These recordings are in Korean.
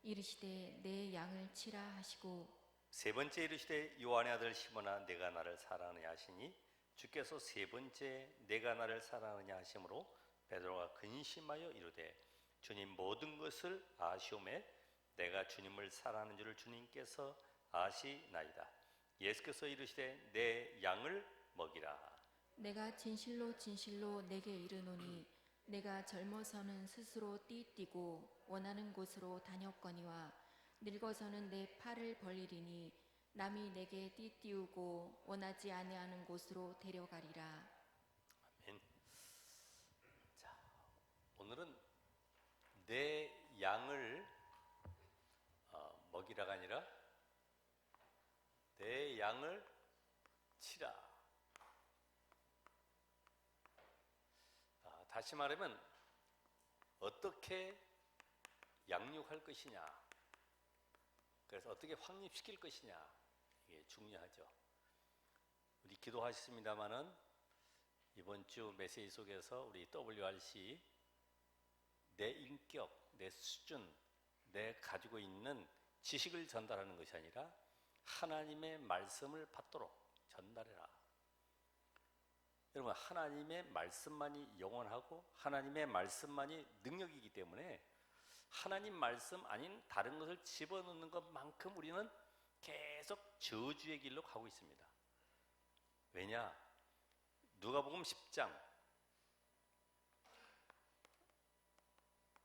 이르시되 내 양을 치라 하시고 세 번째 이르시되 요한의 아들 시몬아 내가 나를 사랑하느냐 하시니 주께서 세 번째 내가 나를 사랑하느냐 하심으로 베드로가 근심하여 이르되 주님 모든 것을 아시오매 내가 주님을 사랑하는 줄을 주님께서 아시나이다. 예수께서 이르시되 내 양을 먹이라. 내가 진실로 진실로 내게 이르노니 내가 젊어서는 스스로 띠뛰고 원하는 곳으로 다녔거니와 늙어서는 내 팔을 벌리리니 남이 내게 띠띠우고 원하지 아니하는 곳으로 데려가리라. 아멘. 자, 오늘은 내 양을 먹이라가 아니라 내 양을 치라. 다시 말하면 어떻게 양육할 것이냐, 그래서 어떻게 확립시킬 것이냐, 이게 중요하죠. 우리 기도하셨습니다마는 이번 주 메시지 속에서 우리 WRC 내 인격, 내 수준, 내 가지고 있는 지식을 전달하는 것이 아니라 하나님의 말씀을 받도록 전달해라. 여러분, 하나님의 말씀만이 영원하고 하나님의 말씀만이 능력이기 때문에 하나님 말씀 아닌 다른 것을 집어넣는 것만큼 우리는 계속 저주의 길로 가고 있습니다. 왜냐? 누가복음 10장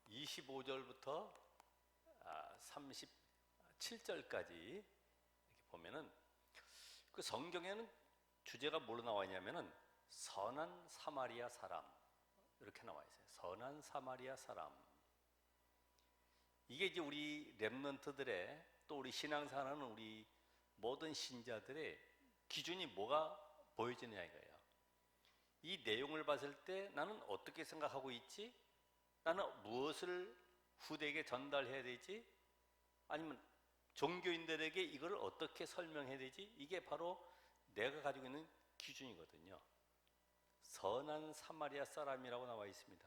25절부터 37절까지 이렇게 보면은 그 성경에는 주제가 뭘로 나와 있냐면은 선한 사마리아 사람 이렇게 나와 있어요. 선한 사마리아 사람. 이게 이제 우리 렘넌트들의 또 우리 신앙생활하는 우리 모든 신자들의 기준이 뭐가 보여지느냐 이거예요. 이 내용을 봤을 때 나는 어떻게 생각하고 있지? 나는 무엇을 후대에게 전달해야 되지? 아니면 종교인들에게 이걸 어떻게 설명해야 되지? 이게 바로 내가 가지고 있는 기준이거든요. 선한 사마리아 사람이라고 나와 있습니다.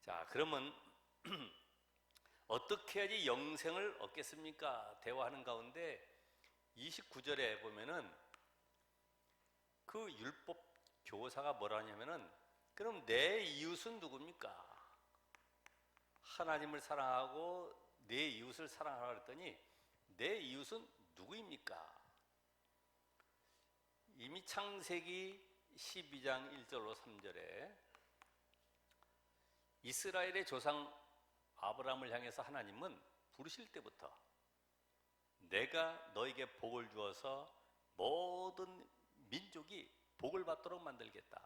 자, 그러면 어떻게 해야지 영생을 얻겠습니까? 대화하는 가운데 29절에 보면은 그 율법 교사가 뭐라 하냐면은 그럼 내 이웃은 누굽니까? 하나님을 사랑하고 내 이웃을 사랑하라 그랬더니 내 이웃은 누구입니까? 이미 창세기 12장 1절로 3절에 이스라엘의 조상 아브라함을 향해서 하나님은 부르실 때부터 내가 너에게 복을 주어서 모든 민족이 복을 받도록 만들겠다.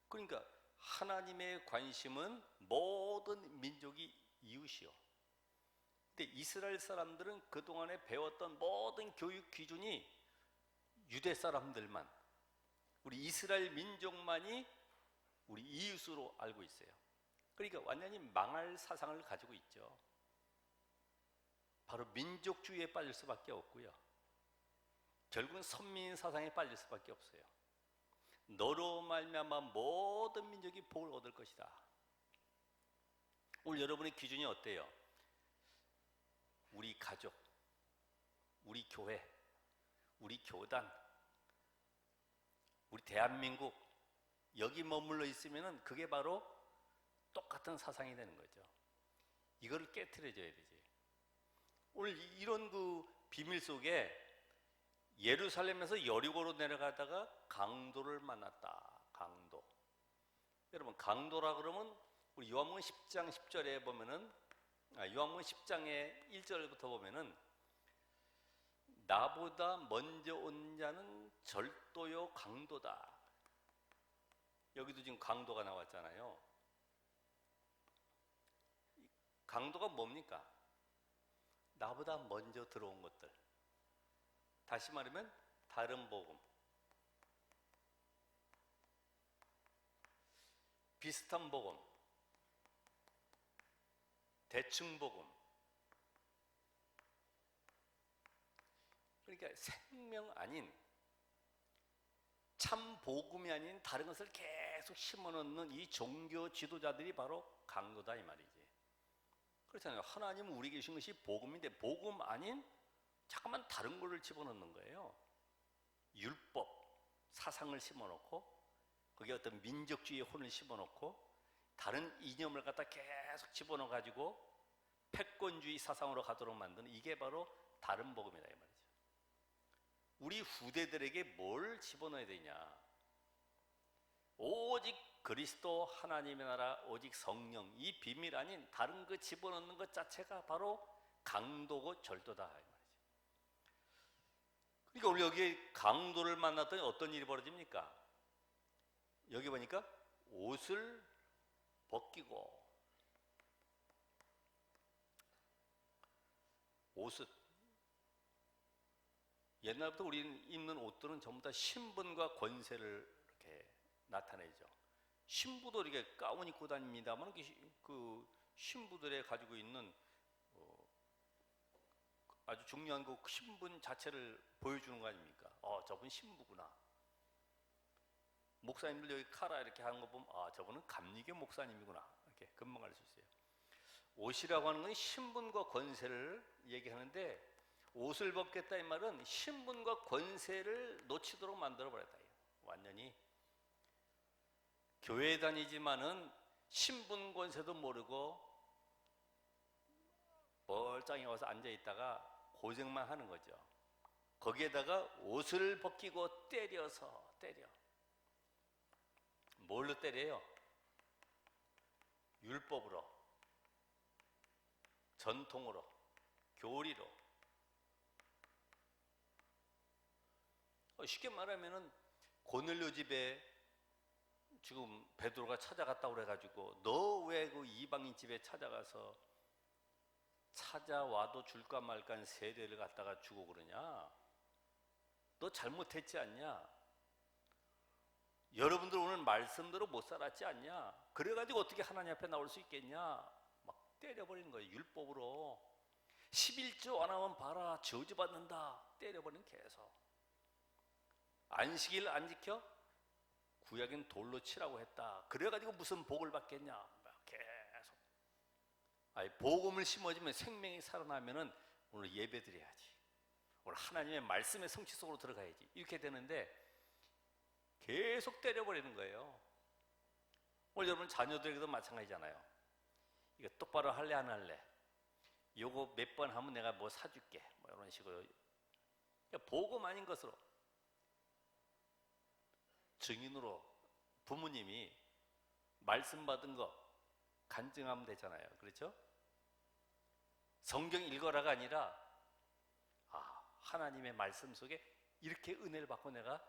그러니까 하나님의 관심은 모든 민족이 이웃이요. 근데 이스라엘 사람들은 그동안에 배웠던 모든 교육 기준이 유대 사람들만, 우리 이스라엘 민족만이 우리 이웃으로 알고 있어요. 그러니까 완전히 망할 사상을 가지고 있죠. 바로 민족주의에 빠질 수밖에 없고요. 결국은 선민 사상에 빠질 수밖에 없어요. 너로 말미암아 모든 민족이 복을 얻을 것이다. 오늘 여러분의 기준이 어때요? 우리 가족, 우리 교회, 우리 교단, 우리 대한민국 여기 머물러 있으면 그게 바로 똑같은 사상이 되는 거죠. 이거를 깨트려줘야 되지. 오늘 이런 그 비밀 속에 예루살렘에서 여리고로 내려가다가 강도를 만났다. 강도. 여러분, 강도라 그러면 우리 요한복음 10장 10절에 보면은 요한복음 10장의 1절부터 보면은 나보다 먼저 온 자는 절도요 강도다. 여기도 지금 강도가 나왔잖아요. 강도가 뭡니까? 나보다 먼저 들어온 것들. 다시 말하면 다른 복음, 비슷한 복음, 대충 복음. 그러니까 생명 아닌 참 복음이 아닌 다른 것을 계속 심어넣는 이 종교 지도자들이 바로 강도다 이 말이지. 그렇잖아요. 하나님은 우리에게 주신 것이 복음인데 복음 아닌 잠깐만 다른 거를 집어넣는 거예요. 율법, 사상을 심어놓고 거기에 어떤 민족주의의 혼을 심어놓고 다른 이념을 갖다 계속 집어넣어가지고 패권주의 사상으로 가도록 만드는 이게 바로 다른 복음이다 이 말이죠. 우리 후대들에게 뭘 집어넣어야 되냐? 오직 그리스도 하나님의 나라, 오직 성령, 이 비밀 아닌 다른 거 집어넣는 것 자체가 바로 강도고 절도다 이 말이죠. 그러니까 우리 여기 강도를 만났더니 어떤 일이 벌어집니까? 여기 보니까 옷을 벗기고 옷을 옛날부터 우리는 입는 옷들은 전부 다 신분과 권세를 이렇게 나타내죠. 신부도 이렇게 가운 입고 다닙니다만 그 신부들의 가지고 있는 아주 중요한 그 신분 자체를 보여주는 거 아닙니까? 저분 신부구나. 목사님들 여기 카라 이렇게 하는 거 보면 저분은 감리교 목사님이구나 이렇게 금방 알 수 있어요. 옷이라고 하는 건 신분과 권세를 얘기하는데 옷을 벗겠다 이 말은 신분과 권세를 놓치도록 만들어 버렸다. 완전히 교회 다니지만은 신분 권세도 모르고 멀쩡히 와서 앉아 있다가 고생만 하는 거죠. 거기에다가 옷을 벗기고 때려서 때려. 뭘로 때려요? 율법으로, 전통으로, 교리로. 쉽게 말하면은 고넬료 집에 지금 베드로가 찾아갔다고 그래가지고 너 왜 그 이방인 집에 찾아가서 찾아와도 줄까 말까 세례를 갖다가 주고 그러냐? 너 잘못했지 않냐? 여러분들 오늘 말씀대로 못 살았지 않냐? 그래가지고 어떻게 하나님 앞에 나올 수 있겠냐? 막 때려버리는 거예요. 율법으로 11조 안 하면 봐라 저주받는다. 때려버리는 계속. 안식일 안 지켜? 구약엔 돌로 치라고 했다. 그래가지고 무슨 복을 받겠냐? 막 계속. 복음을 심어주면 생명이 살아나면은 오늘 예배 드려야지. 오늘 하나님의 말씀의 성취 속으로 들어가야지. 이렇게 되는데 계속 때려버리는 거예요. 오늘 여러분 자녀들에게도 마찬가지잖아요. 이거 똑바로 할래 안 할래? 요거 몇 번 하면 내가 뭐 사줄게. 뭐 이런 식으로. 그러니까 복음 아닌 것으로. 증인으로 부모님이 말씀 받은 거 간증하면 되잖아요. 그렇죠? 성경 읽어라가 아니라 하나님의 말씀 속에 이렇게 은혜를 받고 내가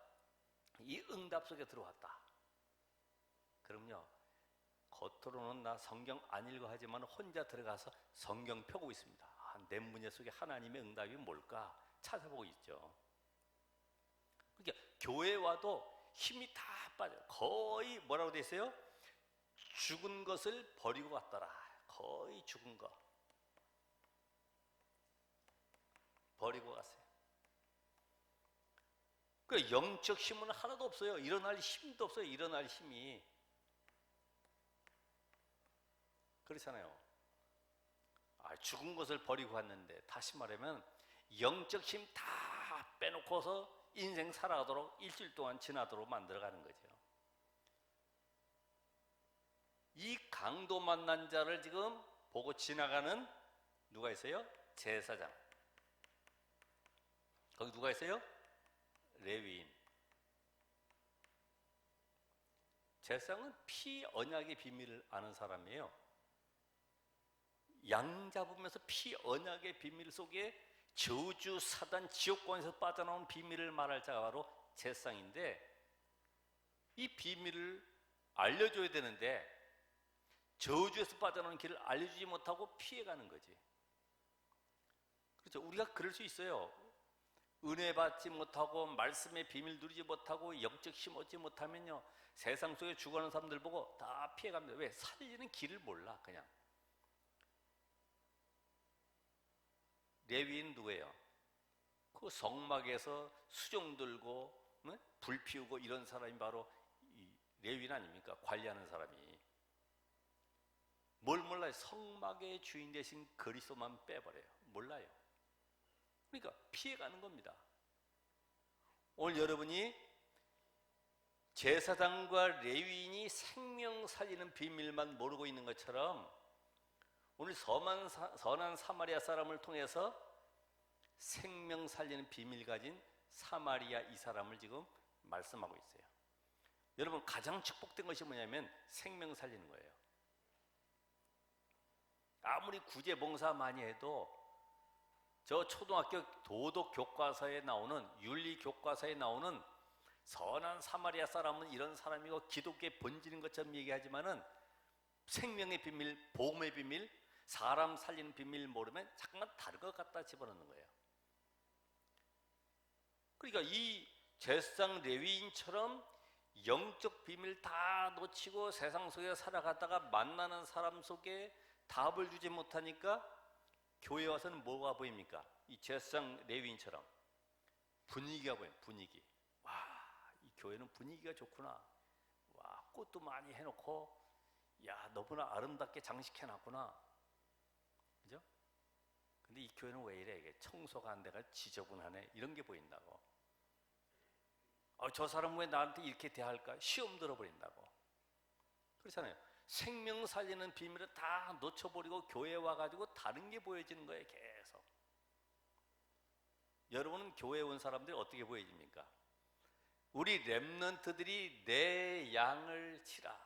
이 응답 속에 들어왔다. 그럼요. 겉으로는 나 성경 안 읽어 하지만 혼자 들어가서 성경 펴고 있습니다. 내 문제 속에 하나님의 응답이 뭘까 찾아보고 있죠. 그러니까 교회 와도 힘이 다 빠져. 거의 뭐라고 돼 있어요? 죽은 것을 버리고 갔더라. 거의 죽은 거 버리고 갔어요. 그 영적 힘은 하나도 없어요. 일어날 힘도 없어요. 일어날 힘이. 그렇잖아요. 죽은 것을 버리고 갔는데 다시 말하면 영적 힘 다 빼놓고서 인생 살아가도록 일주일 동안 지나도록 만들어가는 거죠. 이 강도 만난 자를 지금 보고 지나가는 누가 있어요? 제사장. 거기 누가 있어요? 레위인. 제사장은 피 언약의 비밀을 아는 사람이에요. 양 잡으면서 피 언약의 비밀 속에 저주, 사단, 지옥권에서 빠져나온 비밀을 말할 자가 바로 제사장인데 이 비밀을 알려줘야 되는데 저주에서 빠져나오는 길을 알려주지 못하고 피해가는 거지. 그렇죠? 우리가 그럴 수 있어요. 은혜 받지 못하고 말씀의 비밀 누리지 못하고 영적 힘 얻지 못하면요 세상 속에 죽어가는 사람들 보고 다 피해갑니다. 왜? 살리는 길을 몰라. 그냥. 레위인 누구예요? 그 성막에서 수종 들고 불 피우고 이런 사람이 바로 이 레위인 아닙니까? 관리하는 사람이. 뭘 몰라요? 성막의 주인 대신 그리스도만 빼버려요. 몰라요. 그러니까 피해가는 겁니다. 오늘 여러분이 제사장과 레위인이 생명 살리는 비밀만 모르고 있는 것처럼 오늘 선한 사마리아 사람을 통해서 생명 살리는 비밀 가진 사마리아 이 사람을 지금 말씀하고 있어요. 여러분, 가장 축복된 것이 뭐냐면 생명 살리는 거예요. 아무리 구제 봉사 많이 해도 저 초등학교 도덕 교과서에 나오는, 윤리 교과서에 나오는 선한 사마리아 사람은 이런 사람이고 기독교의 본질인 것처럼 얘기하지만은 생명의 비밀, 복음의 비밀, 사람 살리는 비밀 모르면 잠깐 다른 것 갖다 집어넣는 거예요. 그러니까 이 제사장 레위인처럼 영적 비밀 다 놓치고 세상 속에 살아가다가 만나는 사람 속에 답을 주지 못하니까 교회 와서는 뭐가 보입니까? 이 제사장 레위인처럼 분위기가 보여요. 분위기. 와, 이 교회는 분위기가 좋구나. 와, 꽃도 많이 해놓고, 야, 너무나 아름답게 장식해놨구나. 그죠? 근데 이 교회는 왜 이래? 이게 청소가 안 돼가 지저분하네. 이런 게 보인다고. 저 사람 왜 나한테 이렇게 대할까? 시험 들어버린다고. 그렇잖아요. 생명 살리는 비밀을 다 놓쳐버리고 교회 와가지고 다른 게 보여지는 거예요. 계속. 여러분은 교회에 온 사람들이 어떻게 보여집니까? 우리 렘넌트들이 내 양을 치라.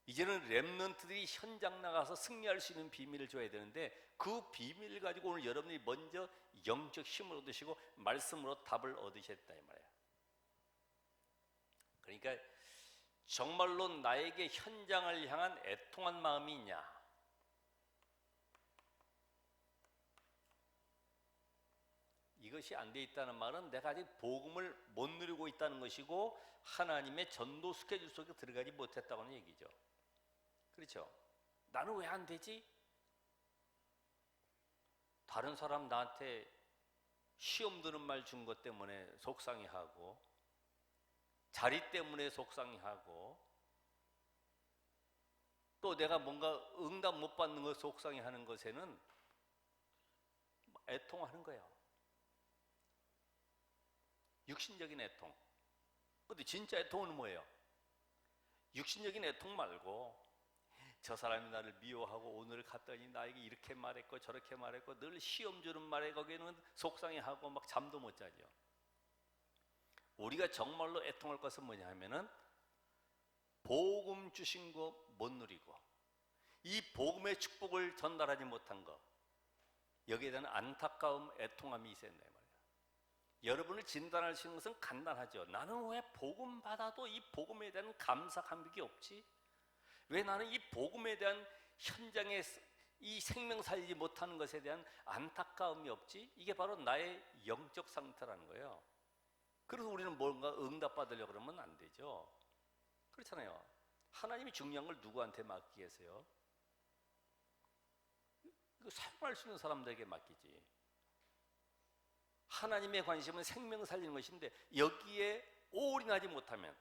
이제는 렘넌트들이 현장 나가서 승리할 수 있는 비밀을 줘야 되는데 그 비밀을 가지고 오늘 여러분이 먼저 영적 힘을 얻으시고 말씀으로 답을 얻으셔야 된다 이 말이에요. 그러니까 정말로 나에게 현장을 향한 애통한 마음이 있냐? 이것이 안 돼 있다는 말은 내가 아직 복음을 못 누리고 있다는 것이고 하나님의 전도 스케줄 속에 들어가지 못했다는 얘기죠. 그렇죠? 나는 왜 안 되지? 다른 사람 나한테 시험 드는 말 준 것 때문에 속상해하고 자리 때문에 속상해하고 또 내가 뭔가 응답 못 받는 거 속상해하는 것에는 애통하는 거예요. 육신적인 애통. 근데 진짜 애통은 뭐예요? 육신적인 애통 말고 저 사람이 나를 미워하고 오늘 갔더니 나에게 이렇게 말했고 저렇게 말했고 늘 시험 주는 말에 거기에는 속상해하고 막 잠도 못 자죠. 우리가 정말로 애통할 것은 뭐냐 하면은 복음 주신 거 못 누리고 이 복음의 축복을 전달하지 못한 거, 여기에 대한 안타까움, 애통함이 있어야 된다 말이에요. 여러분을 진단할 수 있는 것은 간단하죠. 나는 왜 복음 받아도 이 복음에 대한 감사 감격이 없지? 왜 나는 이 복음에 대한 현장에 이 생명 살리지 못하는 것에 대한 안타까움이 없지? 이게 바로 나의 영적 상태라는 거예요. 그래서 우리는 뭔가 응답받으려고 그러면 안 되죠. 그렇잖아요. 하나님이 중요한 걸 누구한테 맡기겠어요? 이거 사용할 수 있는 사람들에게 맡기지. 하나님의 관심은 생명 살리는 것인데 여기에 올인하지 못하면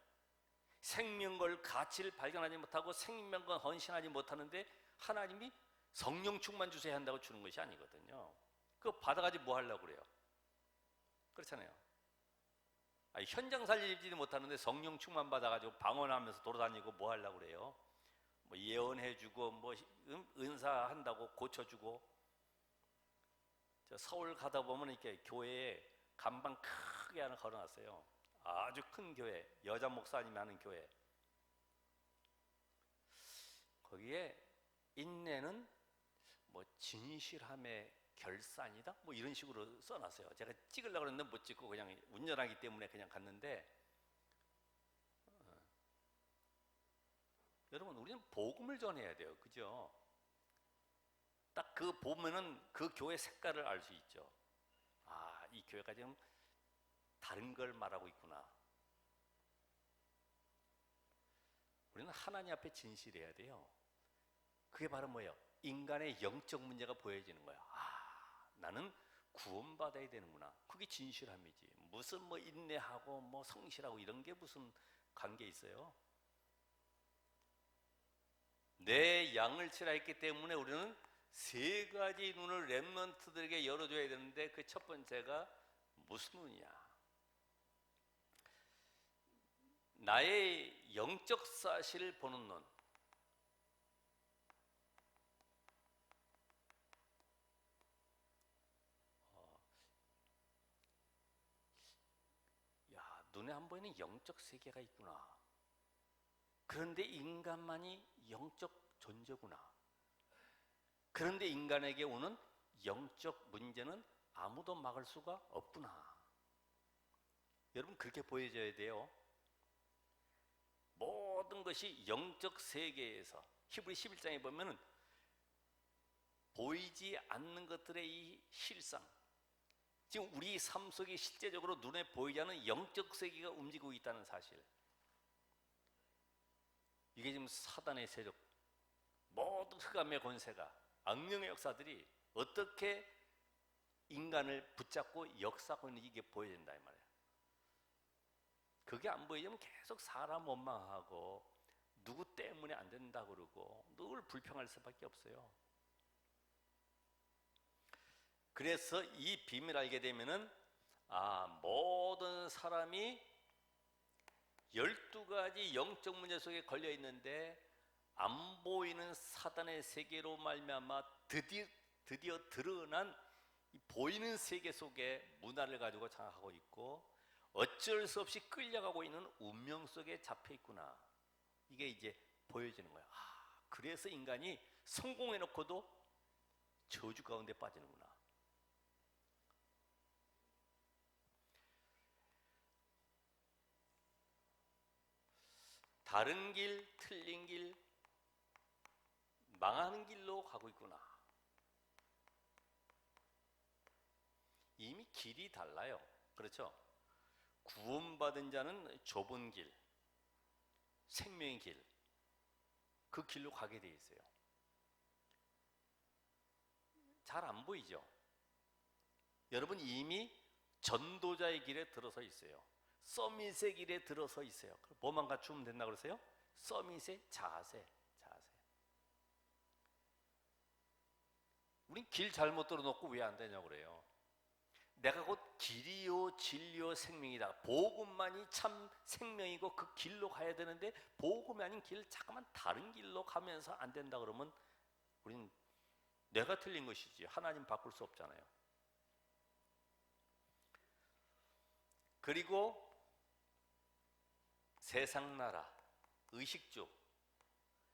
생명걸 가치를 발견하지 못하고 생명걸 헌신하지 못하는데 하나님이 성령 충만 주셔야 한다고 주는 것이 아니거든요. 그거 받아가지고 뭐 하려고 그래요? 그렇잖아요. 현장 살리지 못하는데 성령 충만 받아가지고 방언하면서 돌아다니고 뭐 하려고 그래요? 뭐 예언해주고 뭐 은사한다고 고쳐주고. 저 서울 가다 보면 이렇게 교회에 간방 크게 하나 걸어놨어요. 아주 큰 교회, 여자 목사님이 하는 교회. 거기에 인내는 뭐 진실함의 결산이다? 뭐 이런 식으로 써놨어요. 제가 찍으려고 했는데 못 찍고 그냥 운전하기 때문에 그냥 갔는데 여러분 우리는 복음을 전해야 돼요. 그죠? 딱 그 보면은 그 교회 색깔을 알 수 있죠. 아, 이 교회가 지금 다른 걸 말하고 있구나. 우리는 하나님 앞에 진실해야 돼요. 그게 바로 뭐예요? 인간의 영적 문제가 보여지는 거야. 아, 나는 구원받아야 되는구나. 그게 진실함이지. 무슨 뭐 인내하고 뭐 성실하고 이런 게 무슨 관계 있어요? 내 양을 치라 했기 때문에 우리는 세 가지 눈을 렘넌트들에게 열어줘야 되는데 그 첫 번째가 무슨 눈이야? 나의 영적 사실을 보는 눈. 야, 눈에 안 보이는 영적 세계가 있구나. 그런데 인간만이 영적 존재구나. 그런데 인간에게 오는 영적 문제는 아무도 막을 수가 없구나. 여러분, 그렇게 보여져야 돼요. 모든 것이 영적 세계에서 히브리 11장에 보면은 보이지 않는 것들의 이 실상, 지금 우리 삶 속에 실제적으로 눈에 보이지 않는 영적 세계가 움직이고 있다는 사실, 이게 지금 사단의 세력, 모든 흑암의 권세가, 악령의 역사들이 어떻게 인간을 붙잡고 역사하고 있는지 이게 보여진다 이 말이에요. 그게 안 보이면 계속 사람 원망하고 누구 때문에 안 된다 그러고 늘 불평할 수밖에 없어요. 그래서 이 비밀을 알게 되면은 모든 사람이 12가지 영적 문제 속에 걸려 있는데 안 보이는 사단의 세계로 말미암아 드디어 드러난 이 보이는 세계 속에 문화를 가지고 장악하고 있고 어쩔 수 없이 끌려가고 있는 운명 속에 잡혀 있구나. 이게 이제 보여지는 거야. 그래서 인간이 성공해놓고도 저주 가운데 빠지는구나. 다른 길, 틀린 길, 망하는 길로 가고 있구나. 이미 길이 달라요. 그렇죠? 구원받은 자는 좁은 길, 생명의 길, 그 길로 가게 돼 있어요. 잘 안 보이죠? 여러분 이미 전도자의 길에 들어서 있어요. 서밋의 길에 들어서 있어요. 뭐만 갖추면 된다 그러세요? 서밋의 자세. 우린 길 잘못 들어놓고 왜 안 되냐고 그래요. 내가 곧 길이요 진리요 생명이다. 복음만이 참 생명이고 그 길로 가야 되는데 복음이 아닌 길 잠깐만 다른 길로 가면서 안 된다 그러면 우린 내가 틀린 것이지 하나님 바꿀 수 없잖아요. 그리고 세상 나라, 의식주,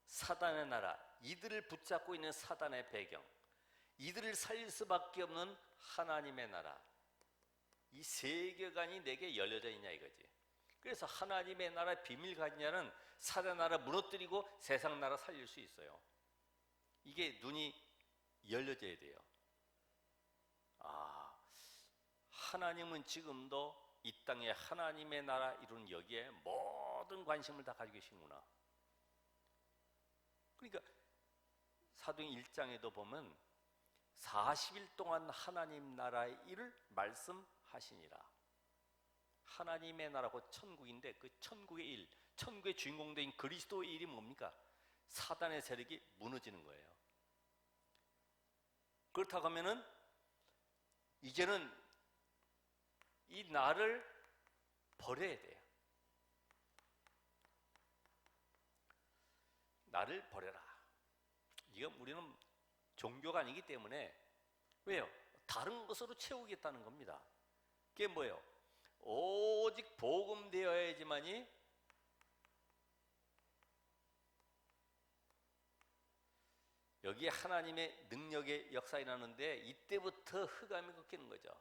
사단의 나라, 이들을 붙잡고 있는 사단의 배경, 이들을 살릴 수밖에 없는 하나님의 나라, 이 세계관이 내게 열려져 있냐 이거지. 그래서 하나님의 나라의 비밀 가진 자는 사단 나라 무너뜨리고 세상 나라 살릴 수 있어요. 이게 눈이 열려져야 돼요. 하나님은 지금도 이 땅에 하나님의 나라 이룬 여기에 모든 관심을 다 가지고 계시구나. 그러니까 사도행 1장에도 보면 40일 동안 하나님 나라의 일을 말씀하시니라. 하나님의 나라고 천국인데 그 천국의 일, 천국의 주인공된 그리스도의 일이 뭡니까? 사단의 세력이 무너지는 거예요. 그렇다고 하면은 이제는 이 나를 버려야 돼요. 나를 버려라. 이건 우리는 종교가 아니기 때문에 왜요? 다른 것으로 채우겠다는 겁니다. 그게 뭐예요? 오직 복음되어야지만이 여기에 하나님의 능력의 역사 일어나는데 이때부터 흑암이 꺾이는 거죠.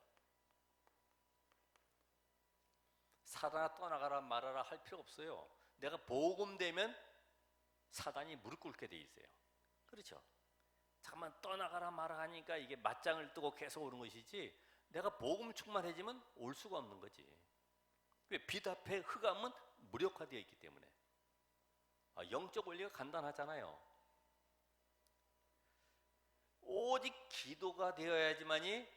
사단아 떠나가라 말아라 할 필요 없어요. 내가 복음되면 사단이 무릎 꿇게 돼 있어요. 그렇죠? 잠깐만 떠나가라 말아 하니까 이게 맞짱을 뜨고 계속 오는 것이지 내가 복음 충만해지면 올 수가 없는 거지. 왜? 빛 앞에 흑암은 무력화되어 있기 때문에. 영적 원리가 간단하잖아요. 오직 기도가 되어야지만이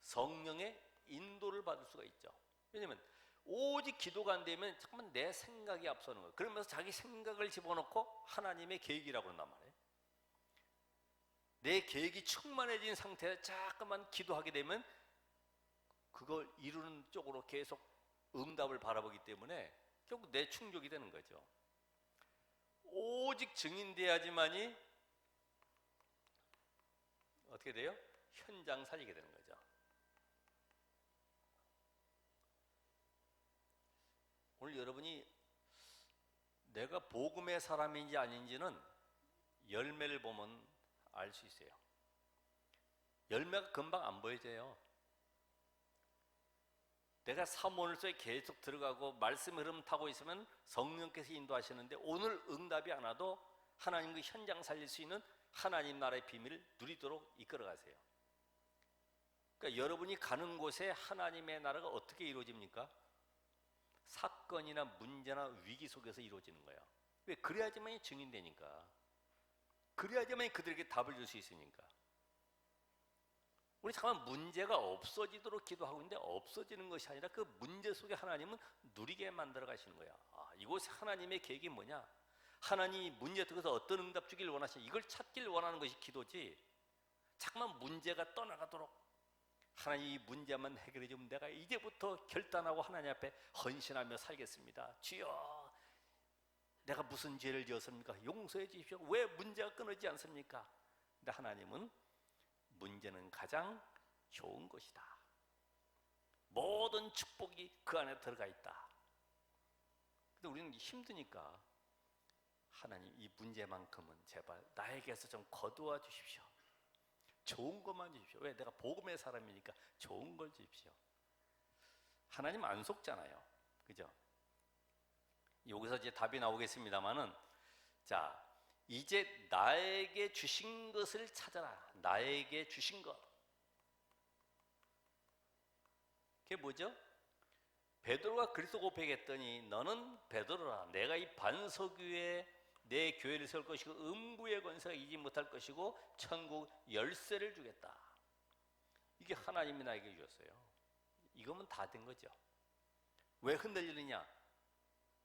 성령의 인도를 받을 수가 있죠. 왜냐하면 오직 기도가 안 되면 잠깐만 내 생각이 앞서는 거예요. 그러면서 자기 생각을 집어넣고 하나님의 계획이라고 한단 말이에요. 내 계획이 충만해진 상태에 자꾸만 기도하게 되면 그걸 이루는 쪽으로 계속 응답을 바라보기 때문에 결국 내 충족이 되는 거죠. 오직 증인돼야지만이 어떻게 돼요? 현장 살리게 되는 거죠. 오늘 여러분이 내가 복음의 사람인지 아닌지는 열매를 보면 알 수 있어요. 열매가 금방 안 보여져요. 내가 사모늘소에 계속 들어가고 말씀의 흐름 타고 있으면 성령께서 인도하시는데 오늘 응답이 안 와도 하나님 그 현장 살릴 수 있는 하나님 나라의 비밀을 누리도록 이끌어 가세요. 그러니까 여러분이 가는 곳에 하나님의 나라가 어떻게 이루어집니까? 사건이나 문제나 위기 속에서 이루어지는 거예요. 왜? 그래야지만 증인되니까. 그래야지만 그들에게 답을 줄 수 있으니까. 우리 잠깐 문제가 없어지도록 기도하고 있는데 없어지는 것이 아니라 그 문제 속에 하나님은 누리게 만들어 가시는 거야. 이곳에 하나님의 계획이 뭐냐? 하나님이 문제 속에서 어떤 응답 주길 원하시냐? 이걸 찾길 원하는 것이 기도지. 잠깐만 문제가 떠나가도록 하나님 이 문제만 해결해 주면 내가 이제부터 결단하고 하나님 앞에 헌신하며 살겠습니다. 주여, 내가 무슨 죄를 지었습니까? 용서해 주십시오. 왜 문제가 끊어지지 않습니까? 근데 하나님은 문제는 가장 좋은 것이다. 모든 축복이 그 안에 들어가 있다. 근데 우리는 힘드니까 하나님 이 문제만큼은 제발 나에게서 좀 거두어 주십시오. 좋은 것만 주십시오. 왜? 내가 복음의 사람이니까 좋은 걸 주십시오. 하나님 안 속잖아요. 그죠? 여기서 이제 답이 나오겠습니다만은, 자, 이제 나에게 주신 것을 찾아라. 나에게 주신 것. 그게 뭐죠? 베드로가 그리스도 고백했더니 너는 베드로라. 내가 이 반석 위에 내 교회를 세울 것이고 음부의 권세가 이기지 못할 것이고 천국 열쇠를 주겠다. 이게 하나님이 나에게 주셨어요. 이거면 다 된 거죠. 왜 흔들리느냐?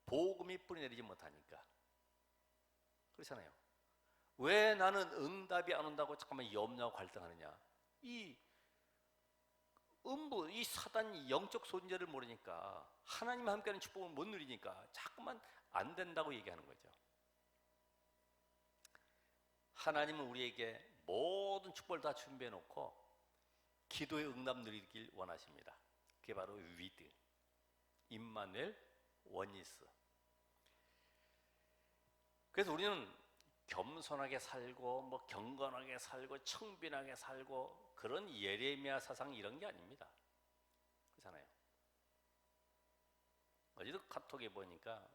복음이 뿌리내리지 못하니까. 그렇잖아요. 왜 나는 응답이 안 온다고 잠깐만 염려하고 갈등하느냐? 이 음부, 이 사단 영적 존재를 모르니까, 하나님과 함께하는 축복을 못 누리니까 자꾸만 안 된다고 얘기하는 거죠. 하나님은 우리에게 모든 축복을 다 준비해 놓고 기도의 응답 누리길 원하십니다. 그게 바로 위드, 임마누엘, 원니스. 그래서 우리는 겸손하게 살고 뭐 경건하게 살고 청빈하게 살고 그런 예레미야 사상 이런 게 아닙니다. 그렇잖아요. 어제도 카톡에 보니까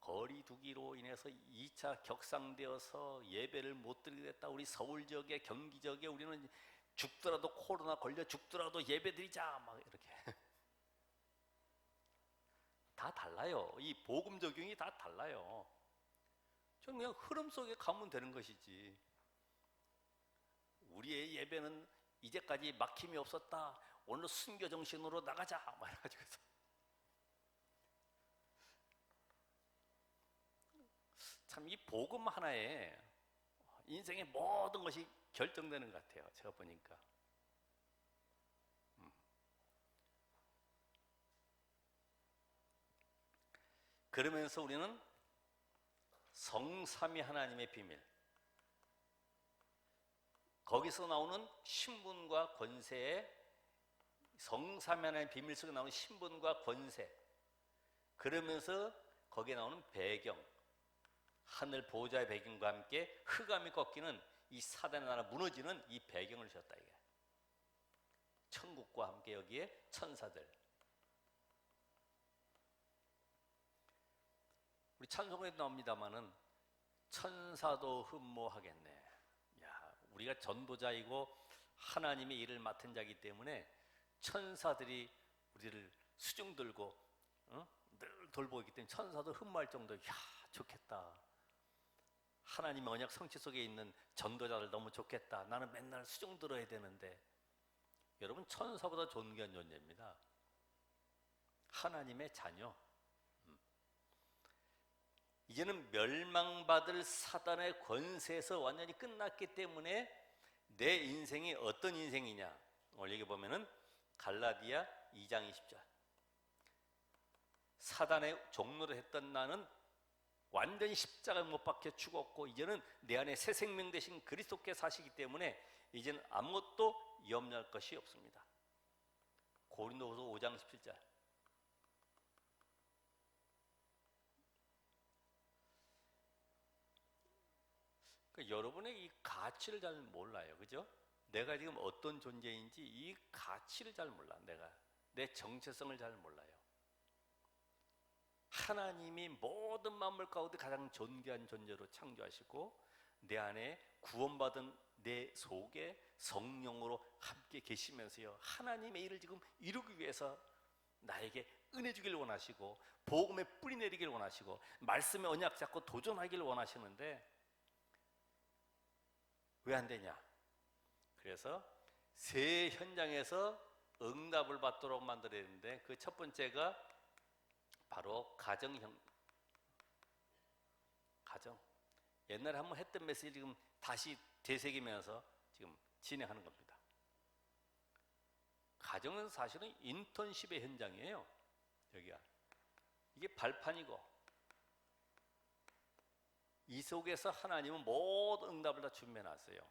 거리 두기로 인해서 2차 격상되어서 예배를 못 드리게 됐다. 우리 서울 지역에, 경기 지역에 우리는 죽더라도 코로나 걸려 죽더라도 예배 드리자 막 이렇게. 다 달라요. 이 복음 적용이 다 달라요. 저는 그냥 흐름 속에 가면 되는 것이지. 우리의 예배는 이제까지 막힘이 없었다. 오늘 순교 정신으로 나가자 막 이래가지고 참 이 복음 하나에 인생의 모든 것이 결정되는 것 같아요. 제가 보니까. 그러면서 우리는 성삼위 하나님의 비밀, 거기서 나오는 신분과 권세의, 성삼위 하나님의 비밀 속에 나오는 신분과 권세, 그러면서 거기에 나오는 배경, 하늘 보호자의 배경과 함께 흑암이 꺾이는 이 사단의 나라 무너지는 이 배경을 주셨다 이게. 천국과 함께 여기에 천사들. 우리 찬송에도 나옵니다마는 천사도 흠모하겠네. 야, 우리가 전도자이고 하나님의 일을 맡은 자이기 때문에 천사들이 우리를 수중 들고 늘 돌보기 때문에 천사도 흠모할 정도로 야, 좋겠다. 하나님의 언약 성취 속에 있는 전도자들 너무 좋겠다. 나는 맨날 수중 들어야 되는데. 여러분, 천사보다 존귀한 존재입니다. 하나님의 자녀. 이제는 멸망받을 사단의 권세에서 완전히 끝났기 때문에 내 인생이 어떤 인생이냐. 오늘 여기 보면은 갈라디아 2장 20절. 사단의 종노를 했던 나는 완전히 십자가에 못 박혀 죽었고 이제는 내 안에 새 생명 되신 그리스도께 사시기 때문에 이제는 아무것도 염려할 것이 없습니다. 고린도후서 5장 17절. 그러니까 여러분의 이 가치를 잘 몰라요. 그죠? 내가 지금 어떤 존재인지 이 가치를 잘 몰라. 내가 내 정체성을 잘 몰라요. 하나님이 모든 만물 가운데 가장 존귀한 존재로 창조하시고 내 안에 구원받은 내 속에 성령으로 함께 계시면서요, 하나님의 일을 지금 이루기 위해서 나에게 은혜 주길 원하시고 복음의 뿌리 내리길 원하시고 말씀의 언약 잡고 도전하길 원하시는데 왜 안 되냐? 그래서 새 현장에서 응답을 받도록 만들어야 되는데 그 첫 번째가 바로 가정. 옛날에 한번 했던 메시지 지금 다시 되새기면서 지금 진행하는 겁니다. 가정은 사실은 인턴십의 현장이에요. 여기가 이게 발판이고 이 속에서 하나님은 모든 응답을 다 준비해놨어요.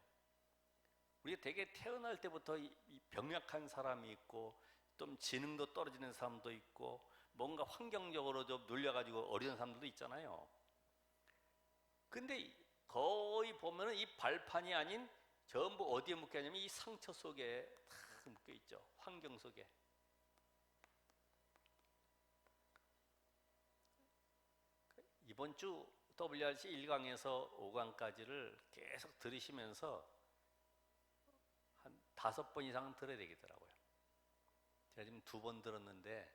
우리가 되게 태어날 때부터 이 병약한 사람이 있고 좀 지능도 떨어지는 사람도 있고 뭔가 환경적으로 좀 눌려가지고 어려운 사람들도 있잖아요. 근데 거의 보면은 이 발판이 아닌 전부 어디에 묶여 있냐면 이 상처 속에 다 묶여 있죠. 환경 속에. 이번 주 WRC 1강에서 5강까지를 계속 들으시면서 한 5번 이상 들어야 되겠더라고요. 제가 지금 2번 들었는데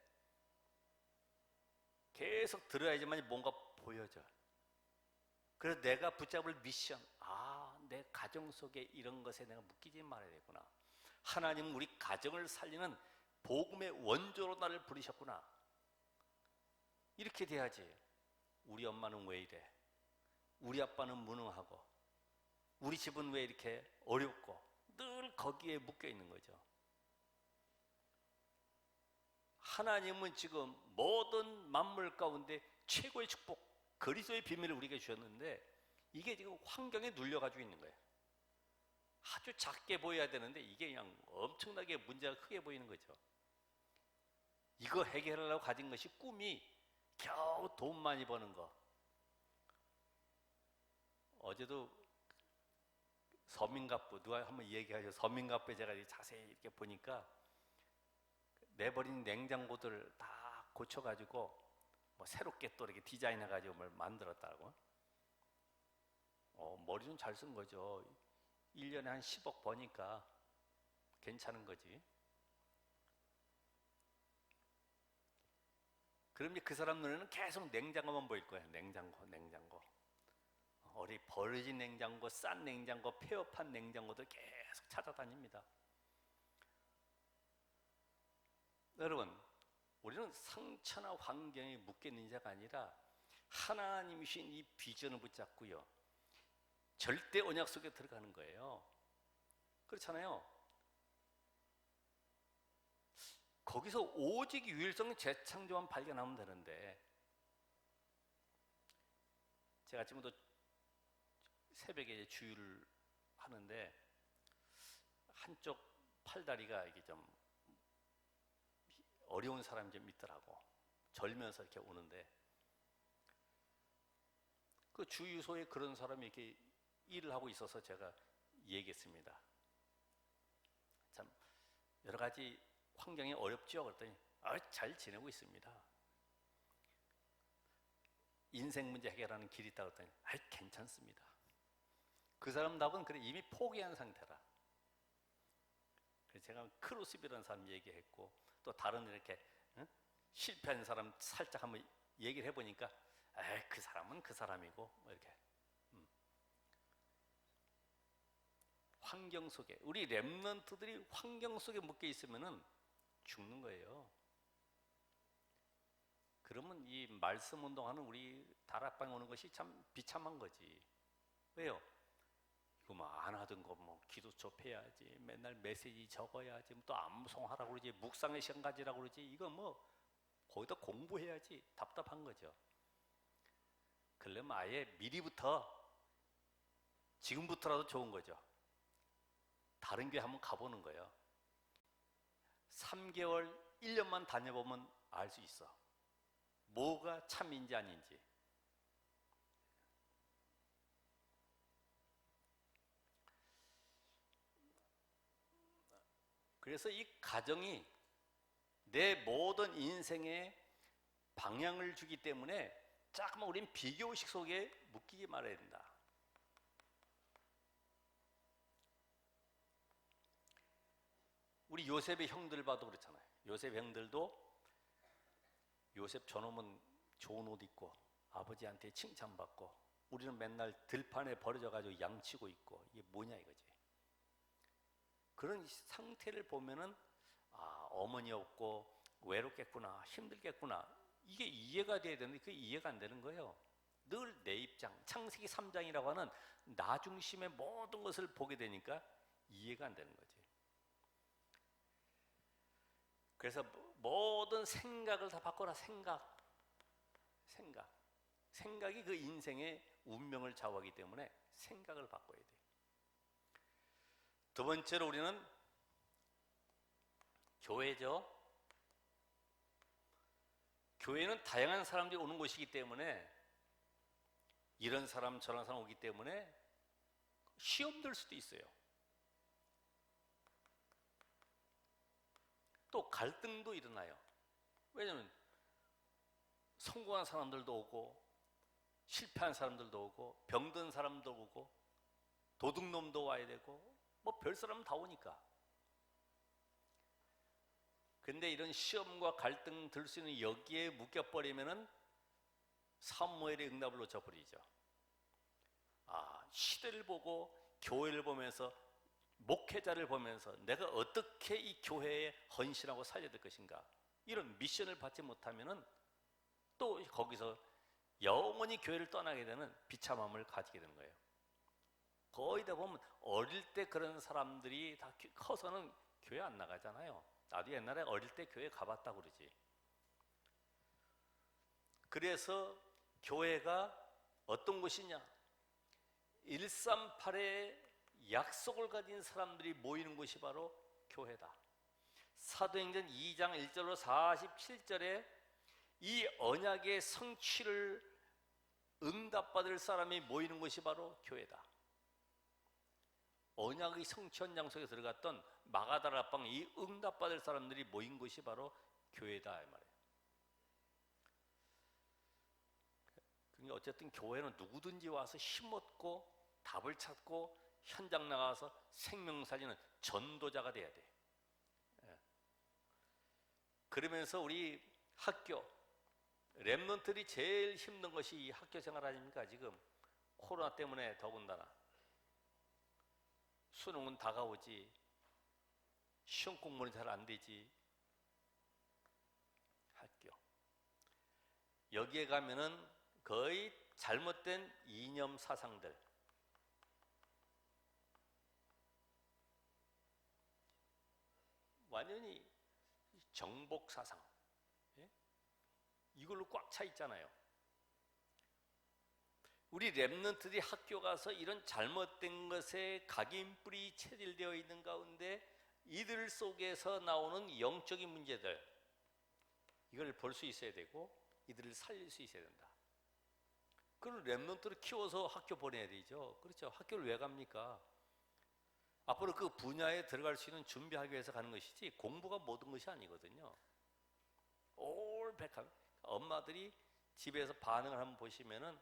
계속 들어야지만 뭔가 보여져. 그래서 내가 붙잡을 미션, 내 가정 속에 이런 것에 내가 묶이지 말아야 되구나. 하나님은 우리 가정을 살리는 복음의 원조로 나를 부르셨구나. 이렇게 돼야지. 우리 엄마는 왜 이래? 우리 아빠는 무능하고 우리 집은 왜 이렇게 어렵고 늘 거기에 묶여 있는 거죠. 하나님은 지금 모든 만물 가운데 최고의 축복, 그리스도의 비밀을 우리에게 주셨는데 이게 지금 환경에 눌려가지고 있는 거예요. 아주 작게 보여야 되는데 이게 그냥 엄청나게 문제가 크게 보이는 거죠. 이거 해결하려고 가진 것이 꿈이 겨우 돈 많이 버는 거. 어제도 서민갑부 누가 한번 얘기하죠. 서민갑부에 제가 자세히 이렇게 보니까 내버린 냉장고들 다 고쳐가지고 뭐 새롭게 또 이렇게 디자인해가지고 뭘 만들었다고. 머리 좀 잘 쓴 거죠. 1년에 한 10억 버니까 괜찮은 거지. 그럼 이제 그 사람 눈에는 계속 냉장고만 보일 거예요. 냉장고. 버려진 냉장고, 싼 냉장고, 폐업한 냉장고들 계속 찾아다닙니다. 여러분, 우리는 상처나 환경에 묶여있는 자가 아니라 하나님이신 이 비전을 붙잡고요, 절대 언약 속에 들어가는 거예요. 그렇잖아요. 거기서 오직 유일성 재창조만 발견하면 되는데, 제가 지금도 새벽에 주유를 하는데 한쪽 팔다리가 이게 좀 어려운 사람이 좀 있더라고. 절면서 이렇게 오는데 그 주유소에 그런 사람이 이렇게 일을 하고 있어서 제가 얘기했습니다. 참 여러 가지 환경이 어렵죠. 그랬더니 잘 지내고 있습니다. 인생 문제 해결하는 길이 있다고 했더니 괜찮습니다. 그 사람 답은 그래 이미 포기한 상태라. 그래서 제가 크루스비라는 사람 얘기했고 또 다른 이렇게 실패한 사람 살짝 한번 얘기를 해보니까 그 사람은 그 사람이고 뭐 이렇게. 환경 속에 우리 렘넌트들이 환경 속에 묶여 있으면은 죽는 거예요. 그러면 이 말씀 운동하는 우리 다락방에 오는 것이 참 비참한 거지. 왜요? 이거 뭐 안 하던 거 뭐 기도 접해야지, 맨날 메시지 적어야지, 또 암송하라고 그러지, 묵상의 시간 가지라고 그러지, 이거 뭐 거기다 공부해야지, 답답한 거죠. 그러면 아예 미리부터, 지금부터라도 좋은 거죠. 다른 교회 한번 가보는 거예요. 3개월, 1년만 다녀보면 알 수 있어. 뭐가 참인지 아닌지. 그래서 이 가정이 내 모든 인생에 방향을 주기 때문에 자꾸만 우린 비교의식 속에 묶이지 말아야 된다. 우리 요셉의 형들 봐도 그렇잖아요. 요셉 형들도 요셉 저놈은 좋은 옷 입고 아버지한테 칭찬받고 우리는 맨날 들판에 버려져가지고 양치고 있고 이게 뭐냐 이거지. 그런 상태를 보면은 아, 어머니 없고 외롭겠구나, 힘들겠구나, 이게 이해가 돼야 되는데 그게 이해가 안 되는 거예요. 늘 내 입장, 창세기 3장이라고 하는 나 중심의 모든 것을 보게 되니까 이해가 안 되는 거지. 그래서 모든 생각을 다 바꿔라. 생각이 그 인생의 운명을 좌우하기 때문에 생각을 바꿔야 돼. 두 번째로 우리는 교회죠. 교회는 다양한 사람들이 오는 곳이기 때문에 이런 사람 저런 사람 오기 때문에 시험 들 수도 있어요. 또 갈등도 일어나요. 왜냐하면 성공한 사람들도 오고 실패한 사람들도 오고 병든 사람도 오고 도둑놈도 와야 되고 뭐 별 사람 다 오니까. 근데 이런 시험과 갈등 들 수 있는 여기에 묶여버리면은 사무엘의 응답을 놓쳐버리죠. 아, 시대를 보고 교회를 보면서 목회자를 보면서 내가 어떻게 이 교회에 헌신하고 살려야 될 것인가, 이런 미션을 받지 못하면은 또 거기서 영원히 교회를 떠나게 되는 비참함을 가지게 되는 거예요. 거의 다 보면 어릴 때 그런 사람들이 다 커서는 교회 안 나가잖아요. 나도 옛날에 어릴 때 교회 가봤다고 그러지. 그래서 교회가 어떤 곳이냐, 138의 약속을 가진 사람들이 모이는 곳이 바로 교회다. 사도행전 2장 1절로 47절에 이 언약의 성취를 응답받을 사람이 모이는 곳이 바로 교회다. 언약의 성취 현장속에 들어갔던 마가다라 방에 이 응답받을 사람들이 모인 곳이 바로 교회다 이 말이에요. 그러니까 어쨌든 교회는 누구든지 와서 힘없고 답을 찾고 현장 나가서 생명 살리는 전도자가 돼야 돼. 그러면서 우리 학교 랩런트들이 제일 힘든 것이 이 학교 생활 아닙니까? 지금 코로나 때문에 더군다나 수능은 다가오지, 시험 공부는 잘 안 되지. 학교 여기에 가면은 거의 잘못된 이념 사상들, 완전히 정복 사상, 예? 이걸로 꽉 차 있잖아요. 우리 랩런트들이 학교 가서 이런 잘못된 것에 각인뿌리 체질되어 있는 가운데 이들 속에서 나오는 영적인 문제들, 이걸 볼 수 있어야 되고 이들을 살릴 수 있어야 된다. 그걸 랩런트를 키워서 학교 보내야 되죠. 그렇죠. 학교를 왜 갑니까? 앞으로 그 분야에 들어갈 수 있는 준비하기 위해서 가는 것이지 공부가 모든 것이 아니거든요. 올백한 엄마들이 집에서 반응을 한번 보시면은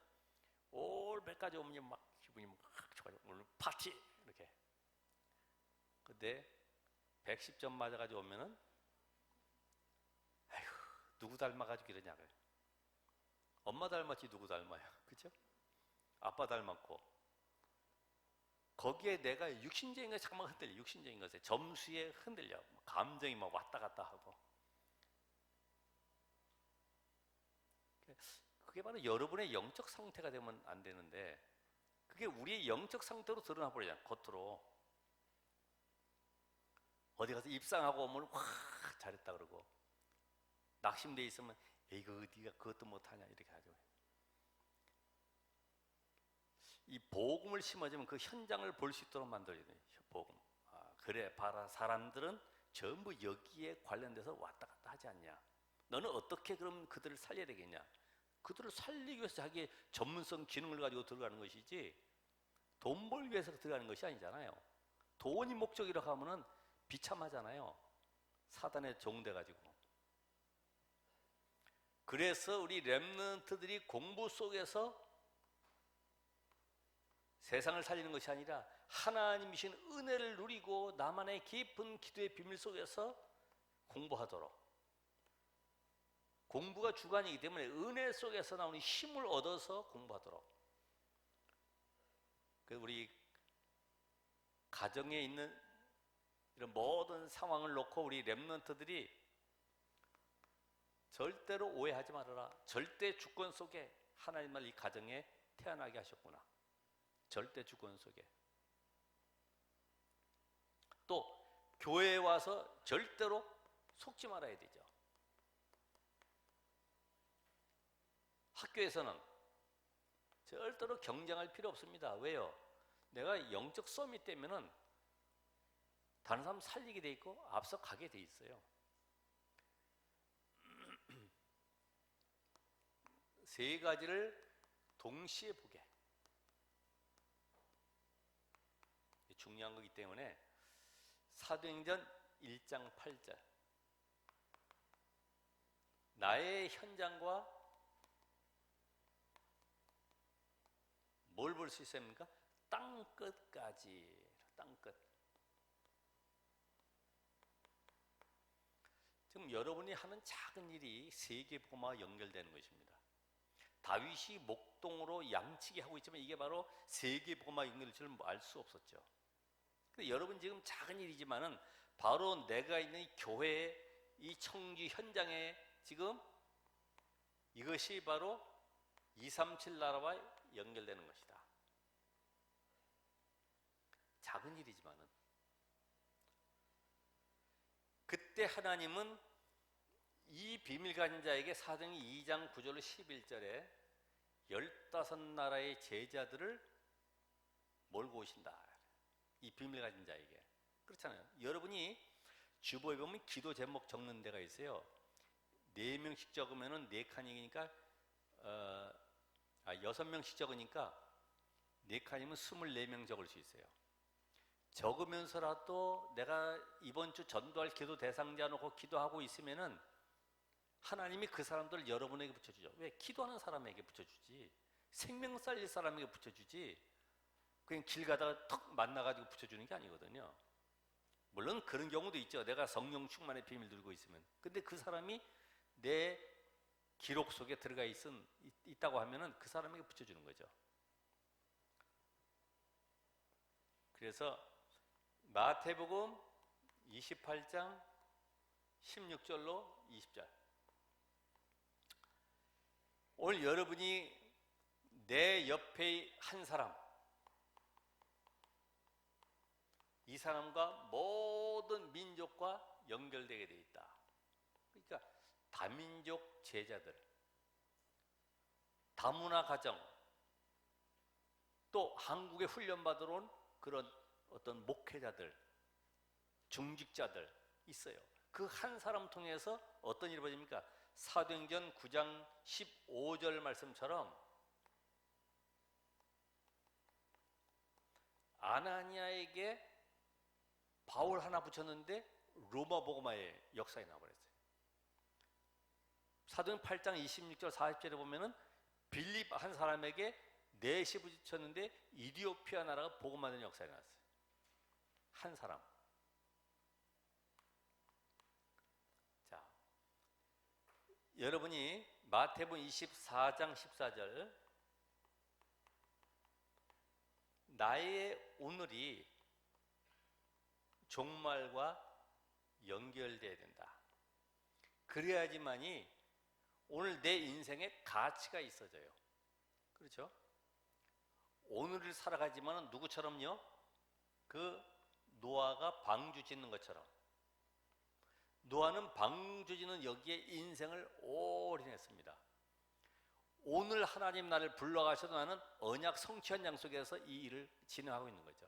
올백까지 오면 막 기분이 막 좋아져. 오늘 파티 이렇게. 근데 110점 맞아가지고 오면은 아휴 누구 닮아가지고 이러냐고요. 엄마 닮았지 누구 닮아요, 그렇죠? 아빠 닮았고. 거기에 내가 육신적인 것에 잠깐만 흔들려. 육신적인 것에 점수에 흔들려. 감정이 막 왔다 갔다 하고. 그게 바로 여러분의 영적 상태가 되면 안 되는데 그게 우리의 영적 상태로 드러나 버리잖아요. 겉으로 어디 가서 입상하고 오면 와 잘했다 그러고 낙심돼 있으면 이거 네가 그것도 못하냐 이렇게 하죠. 이 복음을 심어주면 그 현장을 볼 수 있도록 만들어야 돼요. 복음. 그래 봐라 사람들은 전부 여기에 관련돼서 왔다 갔다 하지 않냐. 너는 어떻게 그럼 그들을 살려야 되겠냐. 그들을 살리기 위해서 자기의 전문성 기능을 가지고 들어가는 것이지 돈 벌기 위해서 들어가는 것이 아니잖아요. 돈이 목적이라고 하면은 비참하잖아요. 사단에 종돼가지고. 그래서 우리 렘넌트들이 공부 속에서 세상을 살리는 것이 아니라 하나님이신 은혜를 누리고 나만의 깊은 기도의 비밀 속에서 공부하도록. 공부가 주관이기 때문에 은혜 속에서 나오는 힘을 얻어서 공부하도록. 그래서 우리 가정에 있는 이런 모든 상황을 놓고 우리 렘넌트들이 절대로 오해하지 말아라. 절대 주권 속에 하나님을 이 가정에 태어나게 하셨구나. 절대 주권 속에. 또 교회에 와서 절대로 속지 말아야 되죠. 학교에서는 절대로 경쟁할 필요 없습니다. 왜요? 내가 영적 썸이 되면은 다른 사람 살리게 돼 있고 앞서 가게 돼 있어요. 세 가지를 동시에 보게. 중요한 거기 때문에 사도행전 1장 8절 나의 현장과 뭘 볼 수 있습니까? 땅끝까지. 땅끝. 지금 여러분이 하는 작은 일이 세계복음화와 연결되는 것입니다. 다윗이 목동으로 양치기 하고 있지만 이게 바로 세계복음화 연결될 줄 알 수 없었죠. 근데 여러분 지금 작은 일이지만은 바로 내가 있는 이 교회의 이 청지 현장에 지금 이것이 바로 237 나라와 연결되는 것이다. 작은 일이지만은 그때 하나님은 이 비밀 가진 자에게 사도행전 2장 9절 11절에 15나라의 제자들을 몰고 오신다. 이 비밀 가진 자에게. 그렇잖아요. 여러분이 주보에 보면 기도 제목 적는 데가 있어요. 4명씩 적으면은 4칸이니까 6명씩 적으니까 4칸이면 24명 적을 수 있어요. 적으면서라도 내가 이번 주 전도할 기도 대상자 놓고 기도하고 있으면은 하나님이 그 사람들을 여러분에게 붙여주죠. 왜? 기도하는 사람에게 붙여주지. 생명 살릴 사람에게 붙여주지. 그냥 길 가다가 턱 만나가지고 붙여주는 게 아니거든요. 물론 그런 경우도 있죠. 내가 성령 충만의 비밀 들고 있으면. 근데 그 사람이 내 기록 속에 들어가 있다고 하면은 그 사람에게 붙여주는 거죠. 그래서 마태복음 28장 16절로 20절. 오늘 여러분이 내 옆에 한 사람, 이 사람과 모든 민족과 연결되게 되어 있다. 그러니까 다민족 제자들, 다문화 가정, 또 한국에 훈련받으러 온 그런 어떤 목회자들, 중직자들 있어요. 그 한 사람 통해서 어떤 일이 벌어집니까? 사도행전 9장 15절 말씀처럼 아나니아에게 바울 하나 붙였는데 로마 복음화의 역사에 나와버렸어요. 사도행전 8장 26절 40절에 보면은 빌립 한 사람에게 넷이 붙였는데 이디오피아 나라가 복음화된 역사에 나왔어요. 한 사람. 자, 여러분이 마태복음 24장 14절 나의 오늘이 종말과 연결되어야 된다. 그래야지만이 오늘 내 인생에 가치가 있어져요. 그렇죠? 오늘을 살아가지만 누구처럼요? 그 노아가 방주 짓는 것처럼. 노아는 방주 짓는 여기에 인생을 오래 했습니다. 오늘 하나님 나를 불러가셔도 나는 언약 성취한 양속에서 이 일을 진행하고 있는 거죠.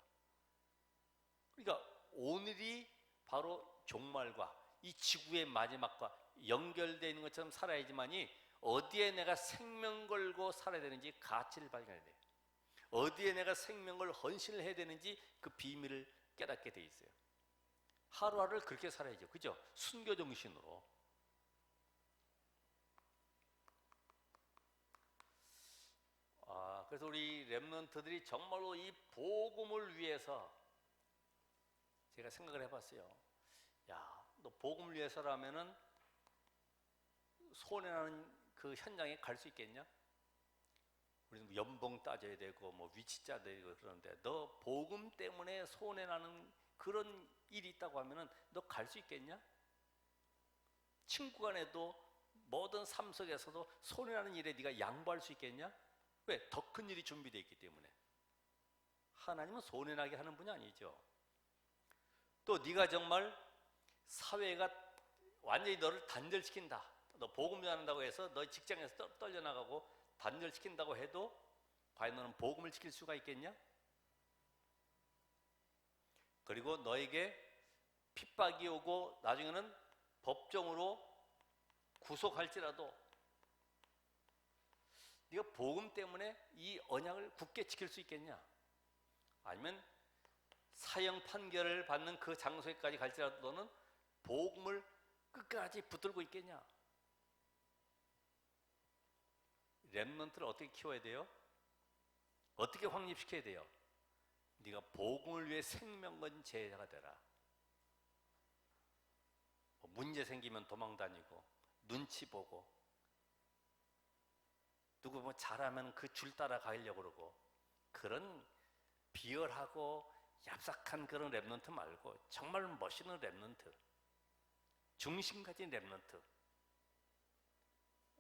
그러니까 오늘이 바로 종말과 이 지구의 마지막과 연결되어 있는 것처럼 살아야지만이 어디에 내가 생명 걸고 살아야 되는지 가치를 발견해야 돼요. 어디에 내가 생명을 헌신을 해야 되는지 그 비밀을 깨닫게 돼 있어요. 하루하루를 그렇게 살아야죠. 그죠? 순교 정신으로. 그래서 우리 렘넌트들이 정말로 이 복음을 위해서 제가 생각을 해봤어요. 야, 너 복음을 위해서라면은 손해나는 그 현장에 갈 수 있겠냐? 우리는 연봉 따져야 되고 뭐 위치 짜야 되고 그러는데 너 복음 때문에 손해나는 그런 일이 있다고 하면은 너 갈 수 있겠냐? 친구 간에도 모든 삶 속에서도 손해나는 일에 네가 양보할 수 있겠냐? 왜? 더 큰 일이 준비되어 있기 때문에. 하나님은 손해나게 하는 분이 아니죠. 또 네가 정말 사회가 완전히 너를 단절시킨다. 너 복음 전한다고 해서 너 직장에서 떨려나가고 단절시킨다고 해도 과연 너는 복음을 지킬 수가 있겠냐? 그리고 너에게 핍박이 오고 나중에는 법정으로 구속할지라도 네가 복음 때문에 이 언약을 굳게 지킬 수 있겠냐? 아니면 사형 판결을 받는 그 장소에까지 갈지라도 너는 복음을 끝까지 붙들고 있겠냐? 렘넌트를 어떻게 키워야 돼요? 어떻게 확립시켜야 돼요? 네가 복음을 위해 생명 건 제자가 되라. 문제 생기면 도망 다니고 눈치 보고 누구 뭐 잘하면 그 줄 따라 가려고 그러고 그런 비열하고 얍삭한 그런 렘넌트 말고 정말 멋있는 렘넌트, 중심 가진 렘넌트.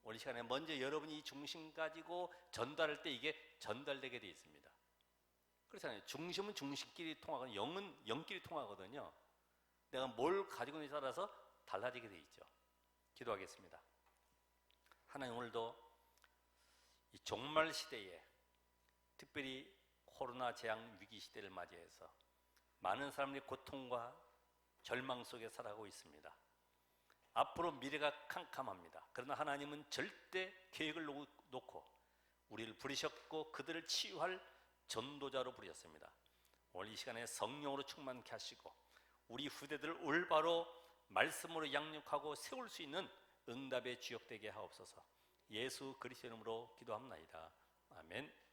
오늘 시간에 먼저 여러분이 이 중심 가지고 전달할 때 이게 전달되게 되어 있습니다. 그렇잖아요. 중심은 중심끼리 통하고 영은 영끼리 통하거든요. 내가 뭘 가지고 있는지 따라서 달라지게 되어 있죠. 기도하겠습니다. 하나님, 오늘도 이 종말 시대에 특별히 코로나 재앙 위기 시대를 맞이해서 많은 사람들이 고통과 절망 속에 살아가고 있습니다. 앞으로 미래가 캄캄합니다. 그러나 하나님은 절대 계획을 놓고 우리를 부르셨고 그들을 치유할 전도자로 부르셨습니다. 오늘 이 시간에 성령으로 충만케 하시고 우리 후대들을 올바로 말씀으로 양육하고 세울 수 있는 응답의 주역 되게 하옵소서. 예수 그리스도 이름으로 기도합나이다. 아멘.